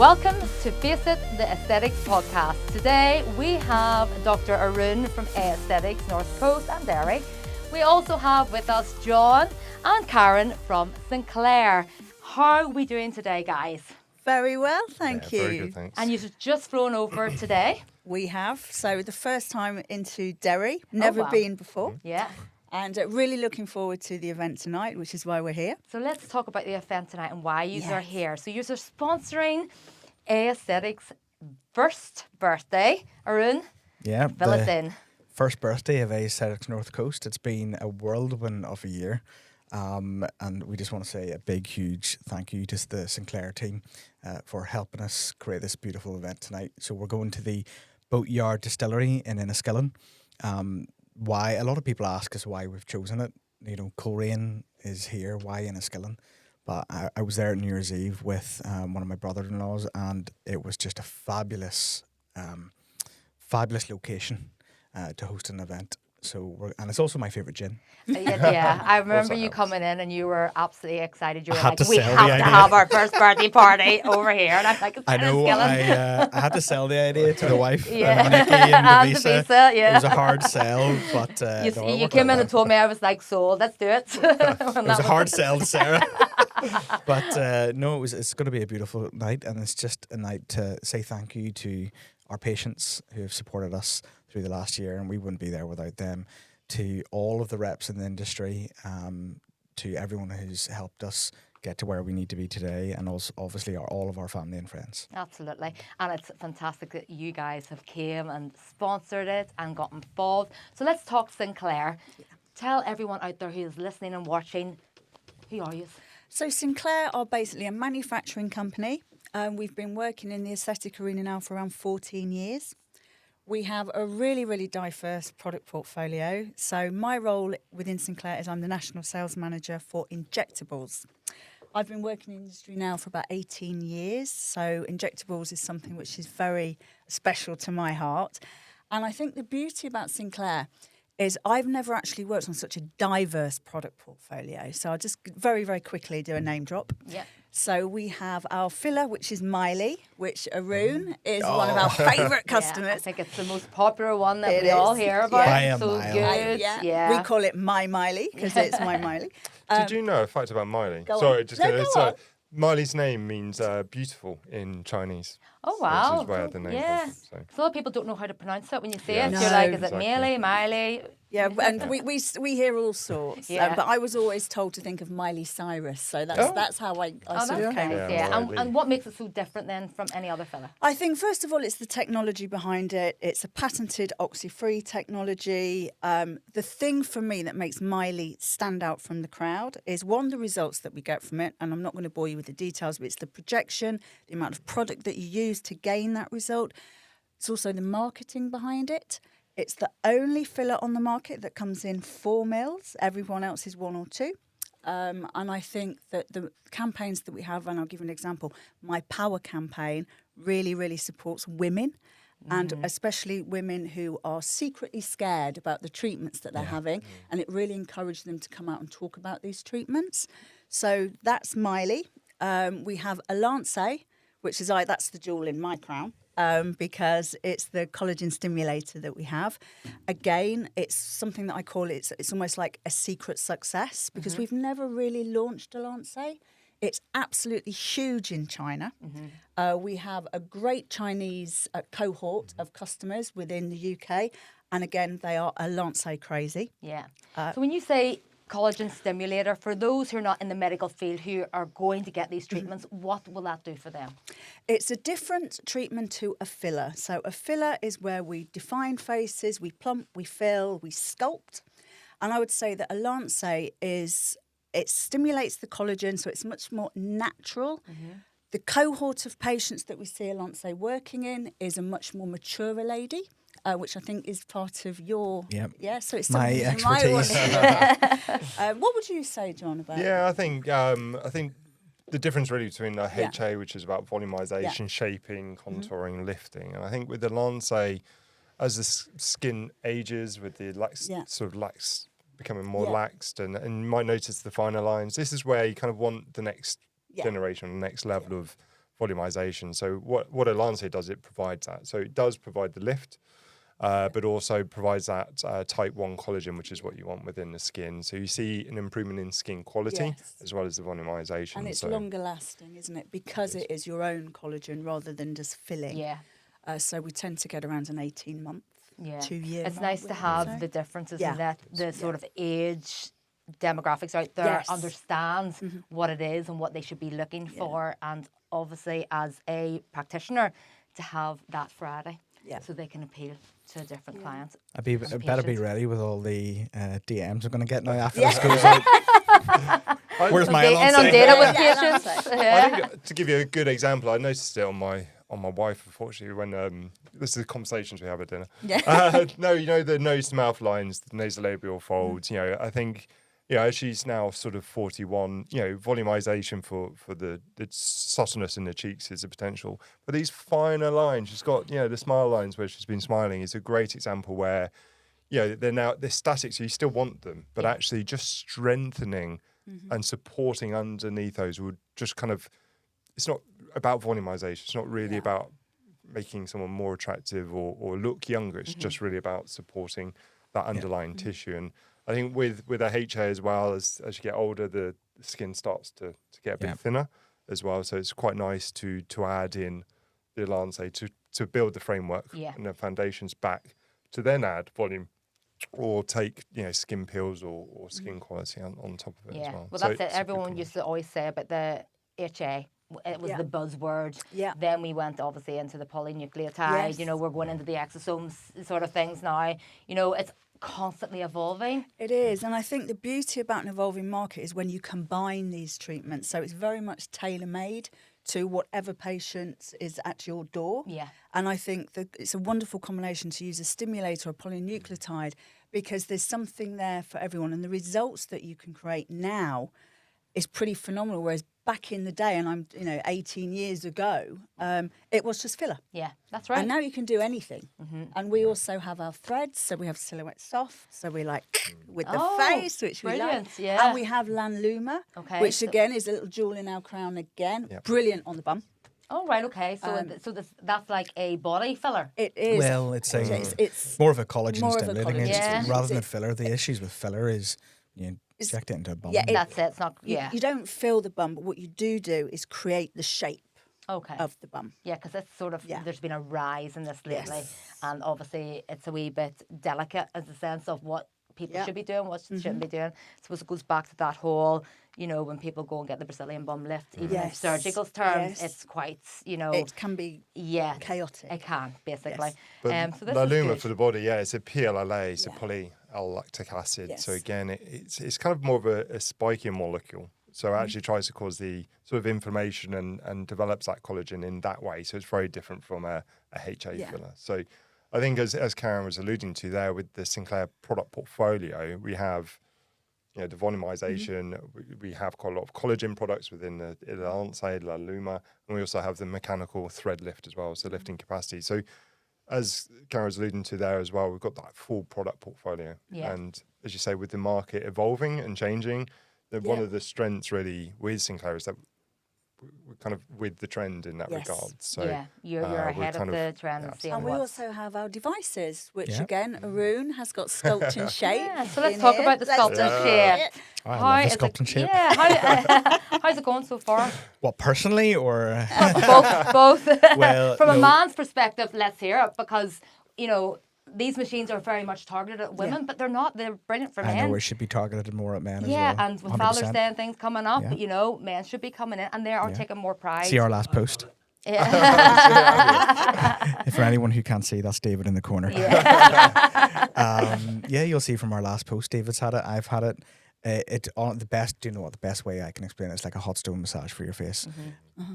Welcome to Face It, the Aesthetics podcast. Today we have Dr. Arun from Aesthetics North Coast and Derry. We also have with us John and Karen from Sinclair. How are we doing today, guys? Very well, thank you. Very good, thanks. And you've just flown over today? We have. So the first time into Derry, never been before. Yeah. And really looking forward to the event tonight, which is why we're here. So let's talk about the event tonight and why you are Yes. here. So you are sponsoring Aesthetics' first birthday. Arun, Yeah, fill us in. first birthday of Aesthetics North Coast. It's been a whirlwind of a year. And we just want to say a big, huge thank you to the Sinclair team for helping us create this beautiful event tonight. So we're going to the Boatyard Distillery in Enniskillen. Why? A lot of people ask us why we've chosen it. You know, Coleraine is here. Why Enniskillen? But I was there at New Year's Eve with one of my brother-in-laws, and it was just a fabulous location to host an event. So and it's also my favourite gin. Yeah, I remember you helps. coming in and you were absolutely excited. You were had like, to we sell have the to idea." have our first birthday party over here. And I'm like, it's I know. Enniskillen. I had to sell the idea to the wife, Yeah. Nikki and And Devisa. Devisa, yeah. It was a hard sell, but You, no, it you worked came out in and well. told me, I was like, sold, let's do it. It was a hard sell to Sarah. But no, it's going to be a beautiful night, and it's just a night to say thank you to our patients who have supported us through the last year, and we wouldn't be there without them. To all of the reps in the industry, to everyone who's helped us get to where we need to be today, and also obviously all of our family and friends. Absolutely. And it's fantastic that you guys have came and sponsored it and got involved. So let's talk Sinclair. Tell everyone out there who is listening and watching, who are you? So Sinclair are basically a manufacturing company. We've been working in the aesthetic arena now for around 14 years. We have a really, really diverse product portfolio. So my role within Sinclair is I'm the National Sales Manager for Injectables. I've been working in the industry now for about 18 years. So Injectables is something which is very special to my heart. And I think the beauty about Sinclair is I've never actually worked on such a diverse product portfolio. So I'll just very, very quickly do a name drop. Yeah. So we have our filler, which is Maili, which Arun is one of our favourite Yeah, I customers. think it's the most popular one that It we all is, hear yeah. about. By a So mile. good. Yeah. We call it My Maili because it's my Maili. Did you know a fact about Maili? Go Sorry, on. just No, gonna, go so on. Maili's name means beautiful in Chinese. Oh, wow. Which is where the name yeah. comes from. So a lot of people don't know how to pronounce it when you say Yeah. it. No. You're like, is it Exactly. Maili, Maili? Yeah, and we hear all sorts. Yeah. But I was always told to think of Miley Cyrus, so that's how I Oh, sort that's of came. nice. Yeah, Yeah. And, Maili. and what makes it so different then from any other filler? I think, first of all, it's the technology behind it. It's a patented oxy-free technology. The thing for me that makes Miley stand out from the crowd is, one, the results that we get from it. And I'm not going to bore you with the details, but it's the projection, the amount of product that you use to gain that result. It's also the marketing behind it. It's the only filler on the market that comes in 4 mils. Everyone else is 1 or 2. And I think that the campaigns that we have, and I'll give you an example, my Power campaign really, really supports women, and especially women who are secretly scared about the treatments that they're having, and it really encouraged them to come out and talk about these treatments. So that's Maili. We have Alance, which is that's the jewel in my crown. Because it's the collagen stimulator that we have. Again, it's something that I call it's almost like a secret success because we've never really launched Alance. It's absolutely huge in China. We have a great Chinese cohort of customers within the UK. And again, they are Alance crazy. Yeah. So when you say collagen stimulator, for those who are not in the medical field who are going to get these treatments, what will that do for them? It's a different treatment to a filler. So a filler is where we define faces, we plump, we fill, we sculpt. And I would say that Alance it stimulates the collagen, so it's much more natural. The cohort of patients that we see Alance working in is a much more mature lady. Which I think is part of your... Yep. Yeah, so it's My something you might want- expertise. What would you say, John, about Yeah, I think the difference really between the HA, which is about volumization, shaping, contouring, lifting, and I think with the Lance, as the skin ages, with the lax becoming more laxed, and you might notice the finer lines. This is where you kind of want the next generation, the next level of volumization. So what a lancet does, it provides that. So it does provide the lift, but also provides that type 1 collagen, which is what you want within the skin. So you see an improvement in skin quality as well as the volumization. And it's longer lasting, isn't it? Because it is your own collagen rather than just filling. Yeah. So we tend to get around an 18-month, 2-year. It's nice to have the differences in that the sort of age demographics out there understand what it is and what they should be looking for, and obviously as a practitioner to have that variety so they can appeal to different clients. I better be ready with all the DMs I'm going to get now after this goes out. Where's my inundated with patients? I think to give you a good example, I noticed it on my wife, unfortunately, when this is the conversations we have at dinner. No, you know, the nose to mouth lines, the nasolabial folds. You know, I think, you know, she's now sort of 41. You know, volumization for the subtleness in the cheeks is a potential, but these finer lines, she's got, you know, the smile lines where she's been smiling is a great example where, you know, they're static, so you still want them, but actually just strengthening and supporting underneath those would just kind of. It's not about volumization. It's not really about making someone more attractive or look younger. It's just really about supporting that underlying tissue. And I think with a HA as well, as you get older, the skin starts to get a bit thinner as well. So it's quite nice to add in the Lancet to build the framework and the foundations back, to then add volume or take, you know, skin peels or skin quality on top of it as well. Well, that's it. Everyone used to always say about the HA. It was the buzzword. Then we went obviously into the polynucleotide. You know, we're going into the exosomes sort of things now. You know, it's constantly evolving. It is, and I think the beauty about an evolving market is when you combine these treatments. So it's very much tailor-made to whatever patient is at your door. And I think that it's a wonderful combination to use a stimulator or polynucleotide, because there's something there for everyone, and the results that you can create now is pretty phenomenal. Whereas back in the day, and I'm 18 years ago, it was just filler. Yeah, that's right. And now you can do anything. And we also have our threads, so we have Silhouette Soft, so we like with the face, which we like. And we have Lanluma, which again is a little jewel in our crown again. Brilliant on the bum. Oh, right, okay. So that's like a body filler. It is. Well, it's more of a collagen stimulating agent rather than a filler. The issues with filler is inject it into a bum. That's it. It's not. You don't fill the bum, but what you do is create the shape of the bum. Yeah, because it's sort of there's been a rise in this lately, and obviously it's a wee bit delicate as a sense of what people should be doing, what shouldn't be doing. I suppose it goes back to that whole, you know, when people go and get the Brazilian bum lift, even in surgical terms, it's quite, you know, it can be chaotic. It can basically. But so this Lanluma is for the body, it's a PLLA, it's a poly-L-lactic acid. So again, it's kind of more of a spiking molecule. So it actually tries to cause the sort of inflammation and develops that collagen in that way. So it's very different from a HA filler. So I think as Karen was alluding to there with the Sinclair product portfolio, we have, you know, the volumization, we have quite a lot of collagen products within the Lancet, Lanluma, and we also have the mechanical thread lift as well, so lifting capacity. So as Karen was alluding to there as well, we've got that full product portfolio. And as you say, with the market evolving and changing, one of the strengths really with Sinclair is that we're kind of with the trend in that regard. So you're ahead of the trend. And we also have our devices, which again, Arun has got sculpting shape. So let's talk about the sculpting shape. I love the sculpting shape. How's it going so far? What, personally or? Both. Well, from a man's perspective, let's hear it, because, you know, these machines are very much targeted at women, but they're not. They're brilliant for men. I know it should be targeted more at men as well. Yeah, and with 100%. Father's Day and things coming up, you know, men should be coming in, and they are taking more pride. See our last post. If for anyone who can't see, that's David in the corner. You'll see from our last post, David's had it, I've had it. It's on the best. Do you know what the best way I can explain it? It's like a hot stone massage for your face,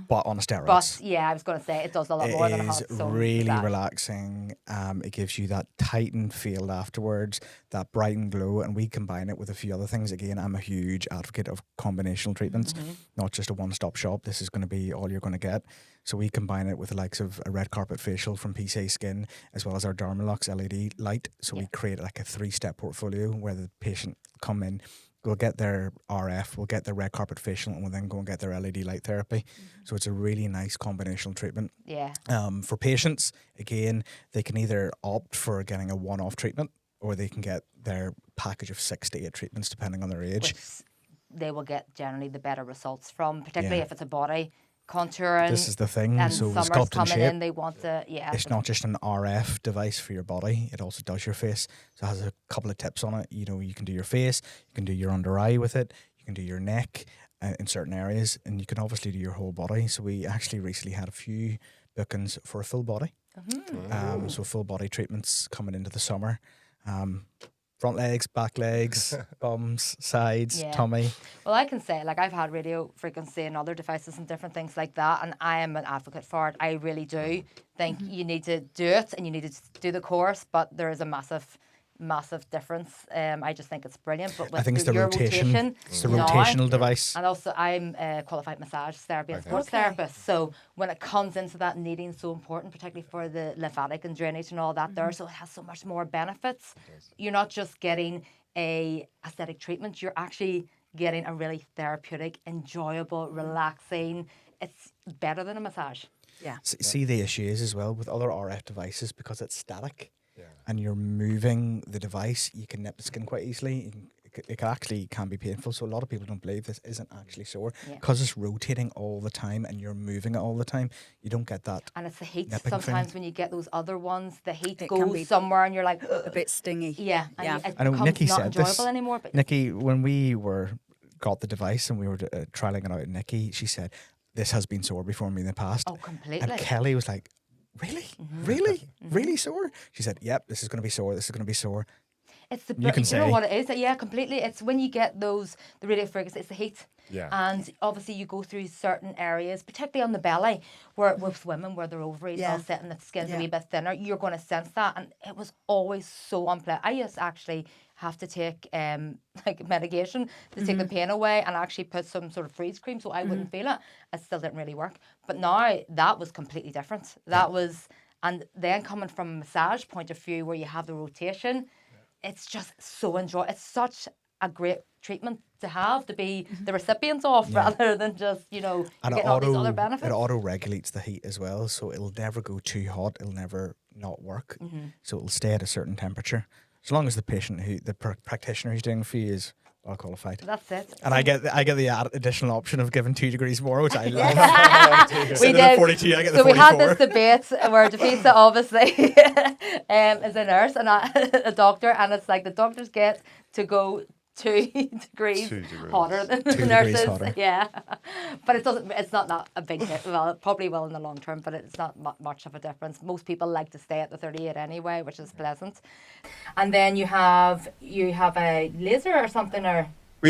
but on steroids. But I was going to say it does a lot more than a hot stone. It is really relaxing. It gives you that tightened feel afterwards, that bright and glow, and we combine it with a few other things. Again, I'm a huge advocate of combinational treatments, not just a one-stop shop. This is going to be all you're going to get. So we combine it with the likes of a red carpet facial from PCA Skin, as well as our Dermalux LED light. So we create like a 3-step portfolio where the patient come in, will get their RF, will get their red carpet facial, and will then go and get their LED light therapy. So it's a really nice combinational treatment. Yeah. For patients, again, they can either opt for getting a one-off treatment, or they can get their package of 6 to 8 treatments depending on their age. Which they will get generally the better results from, particularly if it's a body contouring. This is the thing. And So summer's Sculpt and coming Shape, in, they want to, it's not just an RF device for your body, it also does your face. So it has a couple of tips on it. You know, you can do your face, you can do your under eye with it, you can do your neck in certain areas, and you can obviously do your whole body. So we actually recently had a few bookings for a full body. So full body treatments coming into the summer. Front legs, back legs, bums, sides, tummy. Well, I can say, like, I've had radio frequency and other devices and different things like that, and I am an advocate for it. I really do think you need to do it and you need to do the course, but there is a massive difference. I just think it's brilliant. But with I think it's the your rotation. It's the now, rotational device. and also, I'm a qualified massage therapy and sports therapist. So when it comes into that needing so important, particularly for the lymphatic and drainage and all that there, so it has so much more benefits. You're not just getting a aesthetic treatment, you're actually getting a really therapeutic, enjoyable, relaxing. It's better than a massage. Yeah. See, the issue is as well with other RF devices, because it's static. And you're moving the device, you can nip the skin quite easily. It actually can be painful. So a lot of people don't believe this isn't actually sore because it's rotating all the time and you're moving it all the time. You don't get that. And it's the heat. nipping Sometimes thing. when you get those other ones, the heat It can be goes somewhere and you're like, A bit stingy. yeah. And it I know becomes Nikki not said enjoyable this. anymore. But Nikki, when we got the device and we were trialing it out, Nikki, she said, this has been sore before me in the past. oh, completely. And Kelly was like, really? Really? Really sore? She said, yep, this is going to be sore. This is going to be sore. It's the You can you say. know what it is? Yeah, completely. It's when you get the radio frequency, it's the heat. Yeah. And obviously you go through certain areas, particularly on the belly, where with women where their ovaries all sit and the skin's a wee bit thinner, you're going to sense that. And it was always so unpleasant. I used to actually have to take like medication to take the pain away and actually put some sort of freeze cream so I wouldn't feel it. It still didn't really work. But now that was completely different. That was, and then coming from a massage point of view where you have the rotation, it's just so enjoyable. It's such a great treatment to have, to be the recipients of, rather than just, you know, And getting all these other benefits. it auto-regulates the heat as well, so it'll never go too hot. It'll never not work. So it'll stay at a certain temperature. As long as the patient, the practitioner who's doing it for you is well qualified. That's it. And I get the additional option of giving 2 degrees more, which I love. We Instead of did. 42, I get the So we 44. had this debate where Defisa obviously is a nurse and a doctor, and it's like the doctors get to go 2 degrees, 2 degrees. hotter than 2 the degrees nurses. hotter. Yeah, but it doesn't. It's not a big. Well, it probably will in the long term, but it's not much of a difference. Most people like to stay at the 38 anyway, which is pleasant. And then you have a laser or something, or So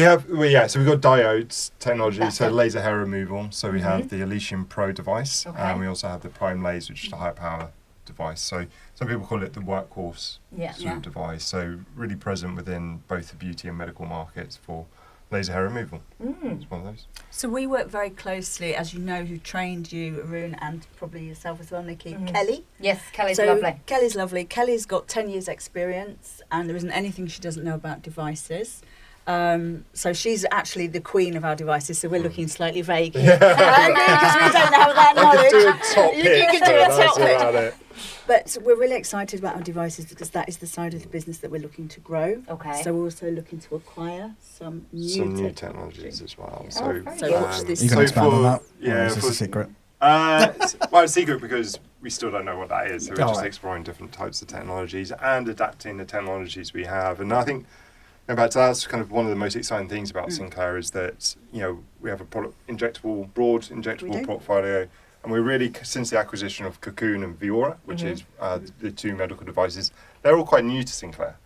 we've got diodes technology, That's so it. laser hair removal. So we have the Elysium Pro device, Okay. and we also have the Prime Laser, which is a high power device. So some people call it the workhorse sort of device. So really present within both the beauty and medical markets for laser hair removal. It's one of those. So we work very closely, as you know, who trained you, Arun, and probably yourself as well, Nikki, Kelly. yes, Kelly's So lovely. Kelly's lovely. Kelly's got 10 years experience and there isn't anything she doesn't know about devices. So she's actually the queen of our devices, so we're looking slightly vague here. Because we don't have that I knowledge. could do a top You pitch, can do a but top that's pitch. about it. But we're really excited about our devices because that is the side of the business that we're looking to grow. Okay. So we're also looking to acquire some new technologies as well. Oh, very So good. watch this. You can So expand on for- that? yeah, Or is this for- a secret? Well, it's secret because we still don't know what that is. So we're just Alright. exploring different types of technologies and adapting the technologies we have. And I think, going back to that's kind of one of the most exciting things about Sinclair is that, you know, we have a broad injectable do. portfolio. And we're really, since the acquisition of Cocoon and Viora, which is the 2 medical devices, they're all quite new to Sinclair.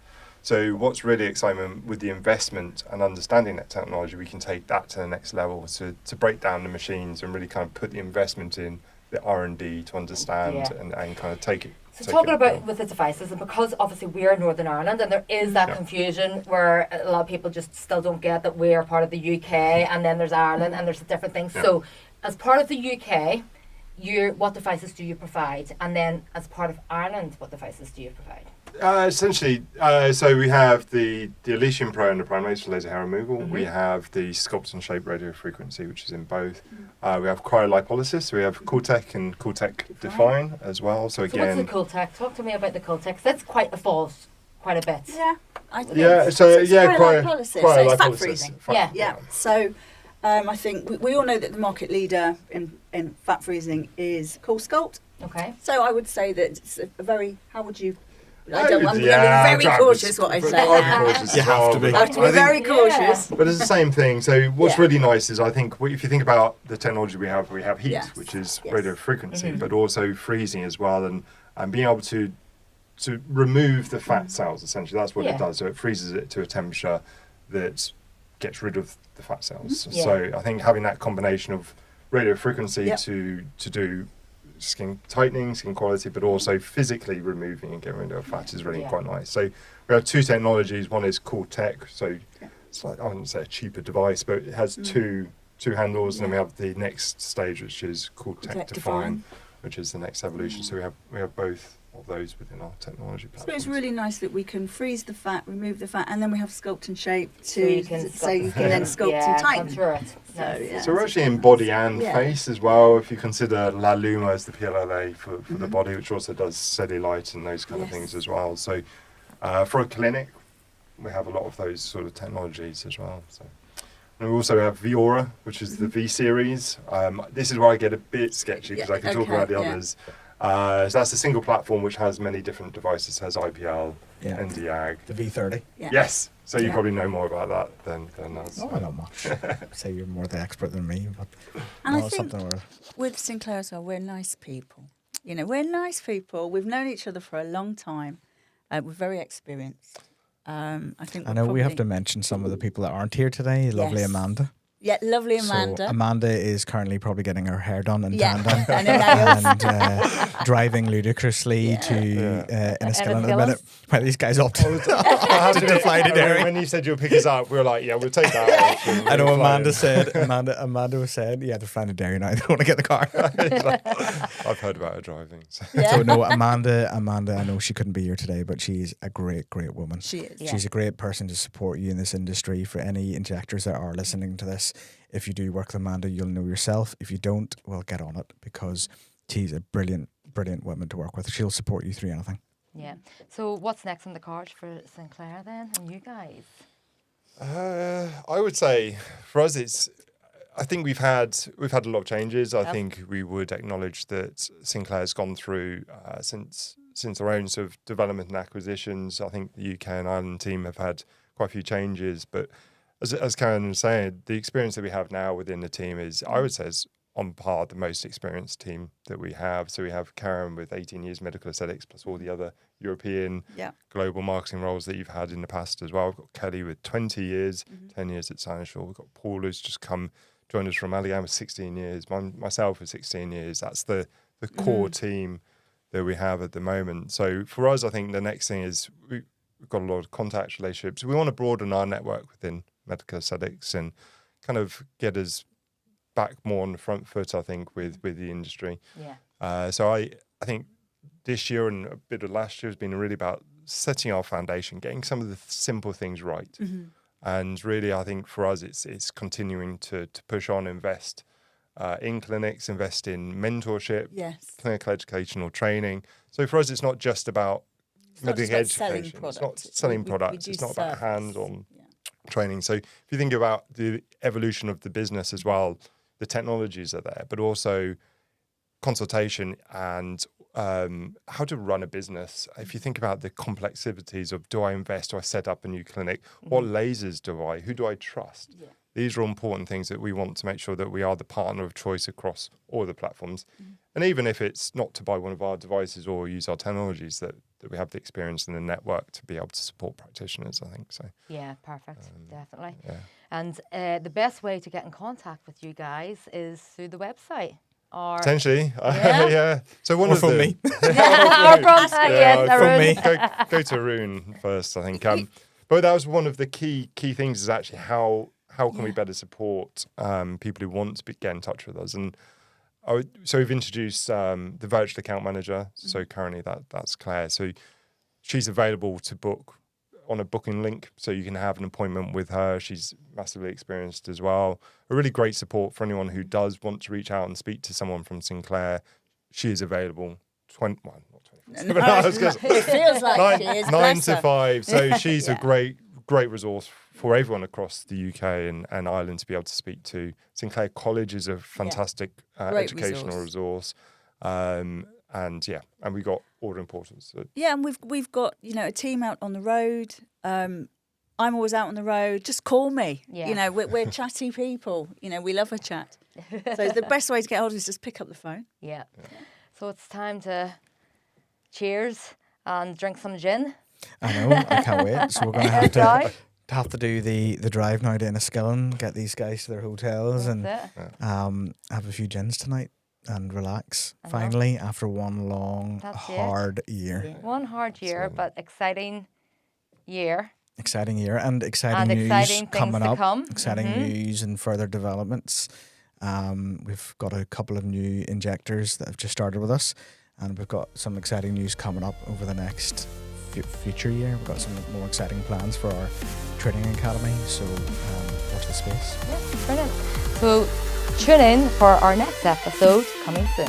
So what's really exciting with the investment and understanding that technology, we can take that to the next level to break down the machines and really kind of put the investment in the R&D to understand and kind of take it. So take talking it about down. with the devices, and because obviously we're Northern Ireland and there is that confusion where a lot of people just still don't get that we are part of the UK and then there's Ireland and there's different things. Yeah. So as part of the UK, what devices do you provide? And then as part of Ireland, what devices do you provide? Essentially, so we have the Elysium Pro and the Prime Laser for laser hair removal. We have the Sculpt and Shape radio frequency, which is in both. We have cryolipolysis. We have Cooltech and Cooltech Define as well. So So again, what's the Cooltech? Talk to me about the Cooltech. That's quite a fall, quite a bit. Yeah. Cryolipolysis. So it's fat freezing. Yeah. Yeah. So I think we all know that the market leader in fat freezing is CoolSculpt. Okay. So I would say that it's a very, how would you, I'm Yeah, going to be very cautious what I say now. You have to be. I have to be very cautious. But it's the same thing. So what's Yeah. really nice is I think if you think about the technology we have heat, Yes. which is Yes. radio frequency, but also freezing as well, and being able to remove the fat cells. Essentially, that's what Yeah. it does. So it freezes it to a temperature that gets rid of the fat cells. Yeah. So I think having that combination of radio frequency Yep. to do skin tightening, skin quality, but also physically removing and getting rid of fat is really Yeah. quite nice. So we have two technologies. One is Cooltech, so it's like, I wouldn't say a cheaper device, but it has two handles, and then we have the next stage, which is Cooltech Cooltech Define, which is the next evolution. So we have both of those within our technology So platforms. it's really nice that we can freeze the fat, remove the fat, and then we have Sculpt and Shape So you can then sculpt yeah, and tighten. contour it. So, Nice. yeah. So we're actually in body and Yeah. face as well. If you consider La Luma as the PLLA for the body, which also does cellulite and those kind of Yes. things as well. So for a clinic, we have a lot of those sort of technologies as well. So. And we also have Viora, which is the V series. This is where I get a bit sketchy because I can talk about the others. So that's a single platform which has many different devices. It has IPL, Yeah. NDAG. The V30. Yeah. Yes. So you Yeah. probably know more about that than us. Oh, not much. Say you're more the expert than me, but And no, I it's think something where with Sinclair as well, we're nice people. You know, we're nice people. We've known each other for a long time. We're very experienced. I think I we're know we have to probably- mention some of the people that aren't here today. Lovely Yes. Amanda. Yeah, lovely Amanda. So Amanda is currently probably getting her hair done in Yeah. tandem And her nails. and driving ludicrously to Enniskillen at the Enniskillen. minute. Well, these guys up to How did it fly to Derry. When you said you'll pick us up, we were like, yeah, we'll take that. I know Amanda said, Amanda was saying, yeah, they're flying to Derry now. They don't want to get the car. I've heard about her driving. So. Yeah. So no, Amanda, I know she couldn't be here today, but she's a great, great woman. She is. Yeah. She's a great person to support you in this industry. For any injectors that are listening to this, if you do work with Amanda, you'll know yourself. If you don't, well, get on it because she's a brilliant, brilliant woman to work with. She'll support you through anything. Yeah. So what's next on the cards for Sinclair then, and you guys? I would say for us, I think we've had a lot of changes. I think we would acknowledge that Sinclair's gone through since their own sort of development and acquisitions. I think the UK and Ireland team have had quite a few changes, but as Karen was saying, the experience that we have now within the team is, I would say, is on par the most experienced team that we have. So we have Karen with 18 years medical aesthetics plus all the other European global marketing roles that you've had in the past as well. We've got Kelly with 20 years, 10 years at Cynosure. We've got Paul who's just joined us from Alliam with 16 years. Myself with 16 years. That's the core team that we have at the moment. So for us, I think the next thing is we've got a lot of contact relationships. We want to broaden our network within medical aesthetics and kind of get us back more on the front foot, I think, with the industry. Yeah. So I think this year and a bit of last year has been really about setting our foundation, getting some of the simple things right. And really, I think for us, it's continuing to push on, invest in clinics, invest in mentorship, clinical educational training. So for us, it's not just about medical education. It's not selling products. It's not about hands-on training. So if you think about the evolution of the business as well, the technologies are there, but also consultation and how to run a business. If you think about the complexities of, do I invest, do I set up a new clinic? What lasers who do I trust? These are all important things that we want to make sure that we are the partner of choice across all the platforms. And even if it's not to buy one of our devices or use our technologies, that we have the experience and the network to be able to support practitioners, I think so. Yeah, perfect. Definitely. Yeah. And the best way to get in contact with you guys is through the website. Or Potentially, Yeah. So one Or of from the me. or from yes, from Arun. me. Go to Arun first, I think. But that was one of the key things is actually how can we better support people who want to get in touch with us. And so we've introduced the virtual account manager. So currently that's Claire. So she's available to book on a booking link, so you can have an appointment with her. She's massively experienced as well. A really great support for anyone who does want to reach out and speak to someone from Sinclair. She is available not 24/7. No, I was gonna say it feels like she is. 9 bless to her. 5. So she's Yeah. a great resource for everyone across the UK and Ireland to be able to speak to. Sinclair College is a fantastic Great educational resource. And we got ordering portals. So Yeah, and we've got, you know, a team out on the road. I'm always out on the road. Just call me. Yeah. You know, we're chatty people. You know, we love a chat. So the best way to get hold of us is just pick up the phone. Yeah. So it's time to cheers and drink some gin. I know, I can't wait. So we're going to have to do the drive now to Enniskillen, get these guys to their hotels, and That's it. have a few gins tonight and relax. I know. Finally, after one long, That's it. hard year. Yeah. One hard year, but exciting year. Exciting year and exciting And news exciting things coming to up. come. Exciting Mhm. news and further developments. We've got a couple of new injectors that have just started with us, and we've got some exciting news coming up over the next future year. We've got some more exciting plans for our training academy, so watch the space. Yeah, brilliant. So tune in for our next episode coming soon.